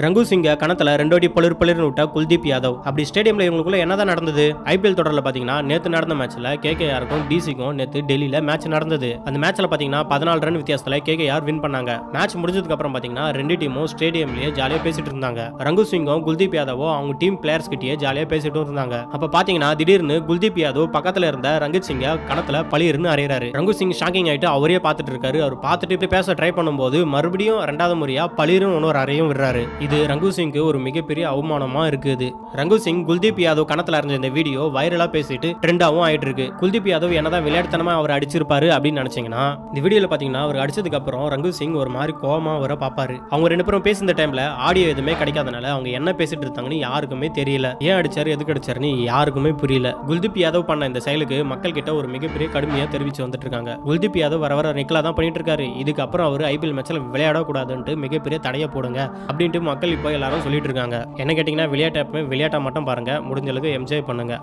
ரங்கு சிங்க கணத்துல 2 அடி பளிர்னு விட்ட குல்தீப் யாதவ். அப்படி ஸ்டேடியம்ல இவங்களுக்குள்ள என்னதான் நடந்தது? ஐபிஎல் தொடர்ல பாத்தீங்கன்னா நேத்து நடந்த மேட்ச்ல கேகேஆருக்கும் டிசிக்கும் நேத்து டெல்லியில மேட்ச் நடந்தது. அந்த மேட்ச்ல பாத்தீங்கன்னா 14 ரன் வித்தியாசத்துல கேகேஆர் வின் பண்ணாங்க. மேட்ச் முடிஞ்சதுக்கு அப்புறம் பாத்தீங்கன்னா ரெண்டு டீமும் ஸ்டேடியம்லயே ஜாலியா பேசிட்டு இருந்தாங்க. ரங்கு சிங்கும் குல்தீப் யாதவும் அவங்க டீம் பிளேயர்ஸ் கிட்டயே ஜாலியா பேசிட்டு இருந்தாங்க. அப்ப பாத்தீங்கன்னா திடீர்னு குல்தீப் யாதவ் பக்கத்துல இருந்த ரஞ்சித் சிங்க கணத்துல பளிர்னு அறையறாரு. ரங்கு சிங் ஷாக்கிங் ஆயிட்டு அவரே பாத்துட்டு இருக்காரு. அவர் பார்த்துட்டு இப்படி பேச ட்ரை பண்ணும்போது மறுபடியும் ரெண்டாவது முறையா பளிர்னு இன்னொரு அறையும் விடுறாரு. இது ரங்கு சிங்க்கு ஒரு மிகப்பெரிய அவமானமா இருக்குது. ரங்கு சிங் குல்தீப் யாதவ் கணத்துல அரைஞ்ச இந்த வீடியோ வைரலா பேசிட்டு ட்ரெண்டாவும் ஆயிட்டு இருக்கு. குல்தீப் யாதவ் என்னதான் விளையாட்டுத்தனமா அவர் அடிச்சிருப்பாரு அப்படின்னு நினைச்சீங்கன்னா இந்த வீடியோல பாத்தீங்கன்னா அவர் அடிச்சதுக்கு அப்புறம் ரங்கு சிங் ஒரு மாதிரி கோவமா வர பாப்பாரு. அவங்க ரெண்டு பேரும் பேசுற டைம்ல ஆடியோ எதுவுமே கிடைக்காதனால அவங்க என்ன பேசிட்டு இருந்தாங்கன்னு யாருக்குமே தெரியல. ஏன் அடிச்சாரு எதுக்கு அடிச்சாருன்னு யாருக்குமே புரியல. குல்தீப் யாதவ் பண்ண இந்த செயலுக்கு மக்கள் கிட்ட ஒரு மிகப்பெரிய கடுமையா தெரிவிச்சு வந்துட்டு இருக்காங்க. குல்தீப் யாதவ் வர நிக்கலா தான் பண்ணிட்டு இருக்காரு. இதுக்கப்புறம் அவர் ஐபிஎல் மேட்ச்ல விளையாட கூடாதுன்ட்டு மிகப்பெரிய தடையை போடுங்க அப்படின்ட்டு மக்கள் இப்போ எல்லாரும் சொல்லிட்டு இருக்காங்க. என்ன கேட்டீங்கன்னா விளையாட்டு எப்பவுமே விளையாட்டா மட்டும் பாருங்க, முடிஞ்ச அளவுக்கு என்ஜாய் பண்ணுங்க.